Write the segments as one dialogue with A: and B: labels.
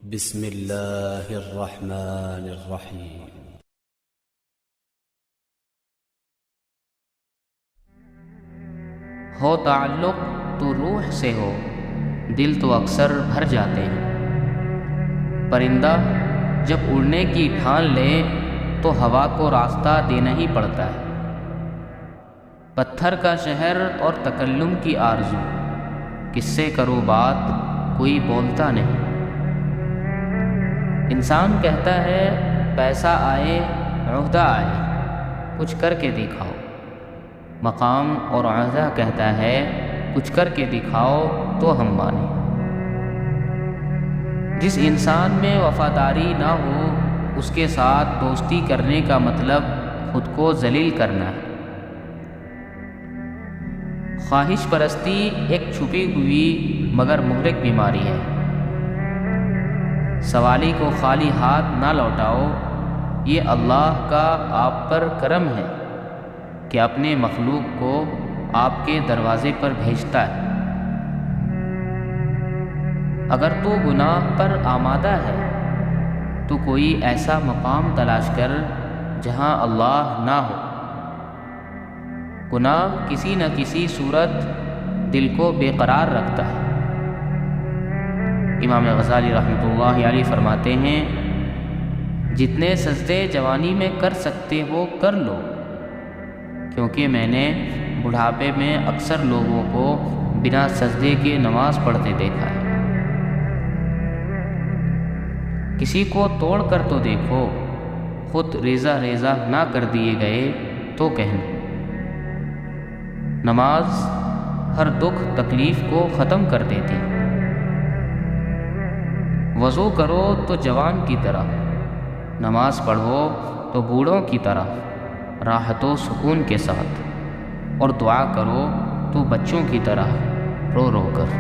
A: بسم اللہ الرحمن الرحیم۔
B: ہو تعلق تو روح سے ہو، دل تو اکثر بھر جاتے ہیں۔ پرندہ جب اڑنے کی ٹھان لے تو ہوا کو راستہ دینا ہی پڑتا ہے۔ پتھر کا شہر اور تکلم کی آرزو، کس سے کرو بات کوئی بولتا نہیں۔ انسان کہتا ہے پیسہ آئے عہدہ آئے، کچھ کر کے دکھاؤ۔ مقام اور عہدہ کہتا ہے کچھ کر کے دکھاؤ تو ہم مانیں۔ جس انسان میں وفاداری نہ ہو، اس کے ساتھ دوستی کرنے کا مطلب خود کو ذلیل کرنا ہے۔ خواہش پرستی ایک چھپی ہوئی مگر مہلک بیماری ہے۔ سوالی کو خالی ہاتھ نہ لوٹاؤ، یہ اللہ کا آپ پر کرم ہے کہ اپنے مخلوق کو آپ کے دروازے پر بھیجتا ہے۔ اگر تو گناہ پر آمادہ ہے تو کوئی ایسا مقام تلاش کر جہاں اللہ نہ ہو۔ گناہ کسی نہ کسی صورت دل کو بے قرار رکھتا ہے۔ امام غزالی رحمۃ اللہ علیہ فرماتے ہیں، جتنے سجدے جوانی میں کر سکتے ہو کر لو، کیونکہ میں نے بڑھاپے میں اکثر لوگوں کو بنا سجدے کے نماز پڑھتے دیکھا ہے۔ کسی کو توڑ کر تو دیکھو، خود ریزہ ریزہ نہ کر دیے گئے تو کہنا۔ نماز ہر دکھ تکلیف کو ختم کر دیتی۔ وضو کرو تو جوان کی طرح، نماز پڑھو تو بوڑھوں کی طرح راحت و سکون کے ساتھ، اور دعا کرو تو بچوں کی طرح رو رو کر۔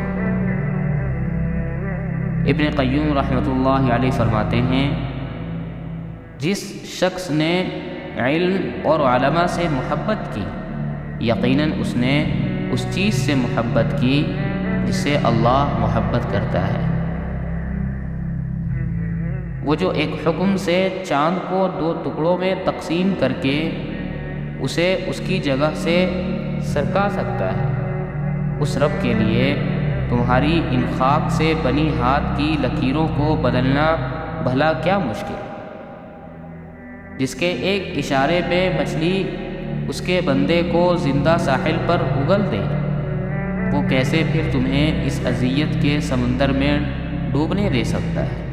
B: ابن قیم رحمۃ اللہ علیہ فرماتے ہیں، جس شخص نے علم اور علماء سے محبت کی، یقیناً اس نے اس چیز سے محبت کی جس سے اللہ محبت کرتا ہے۔ وہ جو ایک حکم سے چاند کو 2 ٹکڑوں میں تقسیم کر کے اسے اس کی جگہ سے سرکا سکتا ہے، اس رب کے لیے تمہاری ان خاک سے بنی ہاتھ کی لکیروں کو بدلنا بھلا کیا مشکل؟ جس کے ایک اشارے پہ مچھلی اس کے بندے کو زندہ ساحل پر اگل دے، وہ کیسے پھر تمہیں اس اذیت کے سمندر میں ڈوبنے دے سکتا ہے؟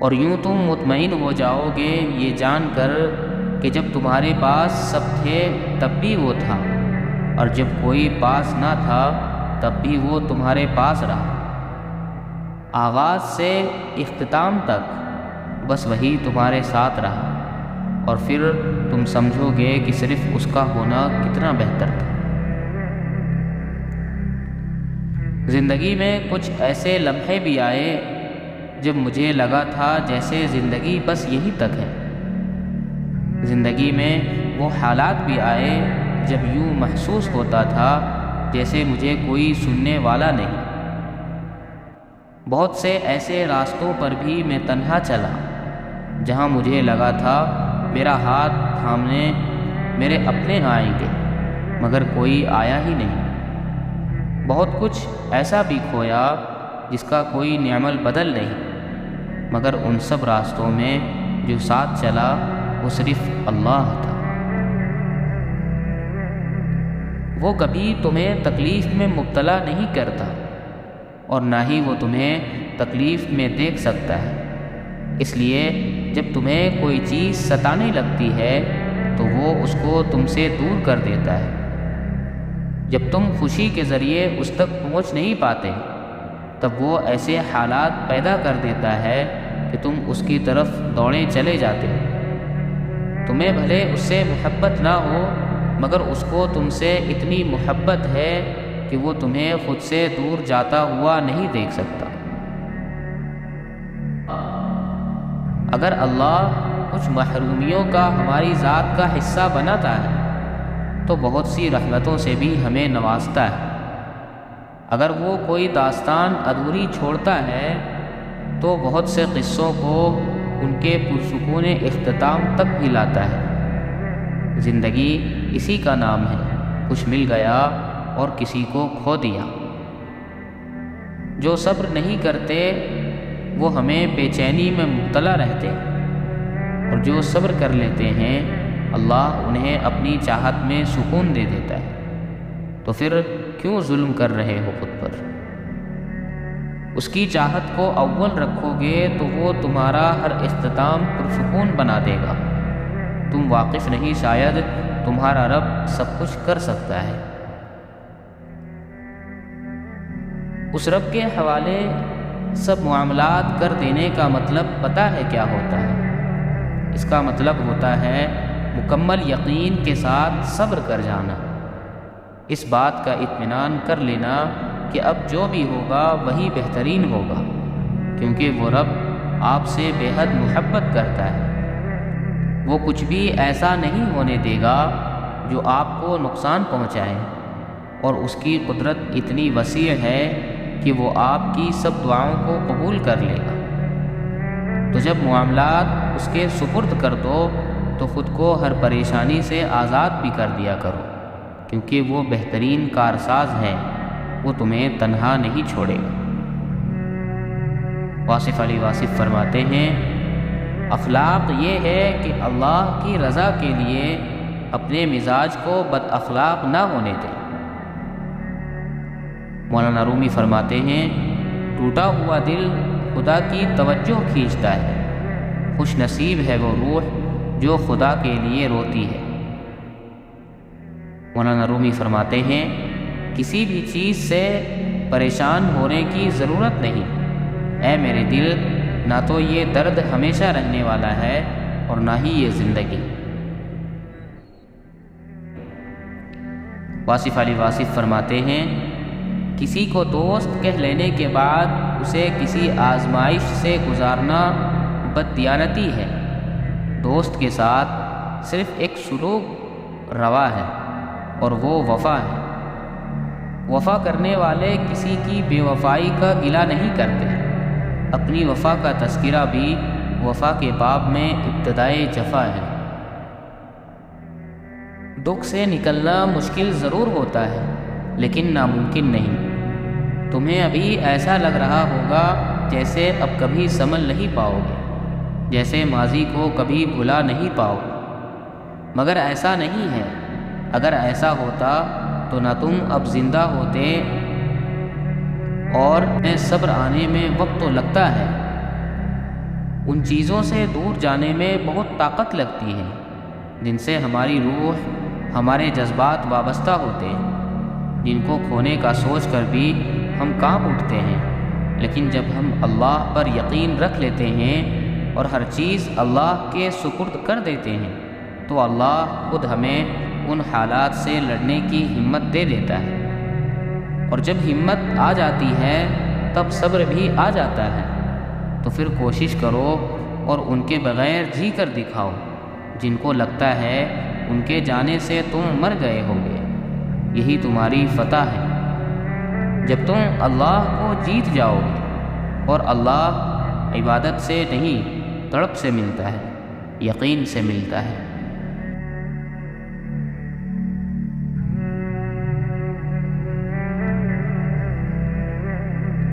B: اور یوں تم مطمئن ہو جاؤ گے یہ جان کر کہ جب تمہارے پاس سب تھے تب بھی وہ تھا، اور جب کوئی پاس نہ تھا تب بھی وہ تمہارے پاس رہا۔ آغاز سے اختتام تک بس وہی تمہارے ساتھ رہا، اور پھر تم سمجھو گے کہ صرف اس کا ہونا کتنا بہتر تھا۔ زندگی میں کچھ ایسے لمحے بھی آئے جب مجھے لگا تھا جیسے زندگی بس یہی تک ہے۔ زندگی میں وہ حالات بھی آئے جب یوں محسوس ہوتا تھا جیسے مجھے کوئی سننے والا نہیں۔ بہت سے ایسے راستوں پر بھی میں تنہا چلا جہاں مجھے لگا تھا میرا ہاتھ تھامنے میرے اپنے آئیں گے، مگر کوئی آیا ہی نہیں۔ بہت کچھ ایسا بھی کھویا جس کا کوئی نعم البدل نہیں، مگر ان سب راستوں میں جو ساتھ چلا وہ صرف اللہ تھا۔ وہ کبھی تمہیں تکلیف میں مبتلا نہیں کرتا، اور نہ ہی وہ تمہیں تکلیف میں دیکھ سکتا ہے۔ اس لیے جب تمہیں کوئی چیز ستانے لگتی ہے تو وہ اس کو تم سے دور کر دیتا ہے۔ جب تم خوشی کے ذریعے اس تک پہنچ نہیں پاتے تب وہ ایسے حالات پیدا کر دیتا ہے کہ تم اس کی طرف دوڑے چلے جاتے ہو۔ تمہیں بھلے اس سے محبت نہ ہو، مگر اس کو تم سے اتنی محبت ہے کہ وہ تمہیں خود سے دور جاتا ہوا نہیں دیکھ سکتا۔ اگر اللہ کچھ محرومیوں کا ہماری ذات کا حصہ بناتا ہے تو بہت سی رحمتوں سے بھی ہمیں نوازتا ہے۔ اگر وہ کوئی داستان ادھوری چھوڑتا ہے تو بہت سے قصوں کو ان کے پرسکون اختتام تک بھی لاتا ہے۔ زندگی اسی کا نام ہے، کچھ مل گیا اور کسی کو کھو دیا۔ جو صبر نہیں کرتے وہ ہمیں بے چینی میں مبتلا رہتے ہیں، اور جو صبر کر لیتے ہیں اللہ انہیں اپنی چاہت میں سکون دے دیتا ہے۔ تو پھر کیوں ظلم کر رہے ہو خود پر؟ اس کی چاہت کو اول رکھو گے تو وہ تمہارا ہر اختتام پرسکون بنا دے گا۔ تم واقف نہیں، شاید تمہارا رب سب کچھ کر سکتا ہے۔ اس رب کے حوالے سب معاملات کر دینے کا مطلب پتہ ہے کیا ہوتا ہے؟ اس کا مطلب ہوتا ہے مکمل یقین کے ساتھ صبر کر جانا، اس بات کا اطمینان کر لینا کہ اب جو بھی ہوگا وہی بہترین ہوگا، کیونکہ وہ رب آپ سے بے حد محبت کرتا ہے۔ وہ کچھ بھی ایسا نہیں ہونے دے گا جو آپ کو نقصان پہنچائے، اور اس کی قدرت اتنی وسیع ہے کہ وہ آپ کی سب دعاؤں کو قبول کر لے گا۔ تو جب معاملات اس کے سپرد کر دو تو خود کو ہر پریشانی سے آزاد بھی کر دیا کرو، کیونکہ وہ بہترین کارساز ہے، وہ تمہیں تنہا نہیں چھوڑے گا۔ واصف علی واصف فرماتے ہیں اخلاق یہ ہے کہ اللہ کی رضا کے لیے اپنے مزاج کو بد اخلاق نہ ہونے دیں۔ مولانا رومی فرماتے ہیں ٹوٹا ہوا دل خدا کی توجہ کھینچتا ہے، خوش نصیب ہے وہ روح جو خدا کے لیے روتی ہے۔ مولانا رومی فرماتے ہیں کسی بھی چیز سے پریشان ہونے کی ضرورت نہیں، اے میرے دل، نہ تو یہ درد ہمیشہ رہنے والا ہے اور نہ ہی یہ زندگی۔ واصف علی واصف فرماتے ہیں کسی کو دوست کہہ لینے کے بعد اسے کسی آزمائش سے گزارنا بددیانتی ہے۔ دوست کے ساتھ صرف ایک سلوک روا ہے اور وہ وفا ہے۔ وفا کرنے والے کسی کی بے وفائی کا گلہ نہیں کرتے۔ اپنی وفا کا تذکرہ بھی وفا کے باب میں ابتدائے جفا ہے۔ دکھ سے نکلنا مشکل ضرور ہوتا ہے لیکن ناممکن نہیں۔ تمہیں ابھی ایسا لگ رہا ہوگا جیسے اب کبھی سنبھل نہیں پاؤ گے، جیسے ماضی کو کبھی بھلا نہیں پاؤ گے، مگر ایسا نہیں ہے۔ اگر ایسا ہوتا تو نہ تم اب زندہ ہوتے، اور صبر آنے میں وقت تو لگتا ہے۔ ان چیزوں سے دور جانے میں بہت طاقت لگتی ہے جن سے ہماری روح، ہمارے جذبات وابستہ ہوتے ہیں، جن کو کھونے کا سوچ کر بھی ہم کانپ اٹھتے ہیں۔ لیکن جب ہم اللہ پر یقین رکھ لیتے ہیں اور ہر چیز اللہ کے سپرد کر دیتے ہیں تو اللہ خود ہمیں ان حالات سے لڑنے کی ہمت دے دیتا ہے، اور جب ہمت آ جاتی ہے تب صبر بھی آ جاتا ہے۔ تو پھر کوشش کرو اور ان کے بغیر جی کر دکھاؤ جن کو لگتا ہے ان کے جانے سے تم مر گئے ہوگے۔ یہی تمہاری فتح ہے جب تم اللہ کو جیت جاؤ گے، اور اللہ عبادت سے نہیں تڑپ سے ملتا ہے، یقین سے ملتا ہے۔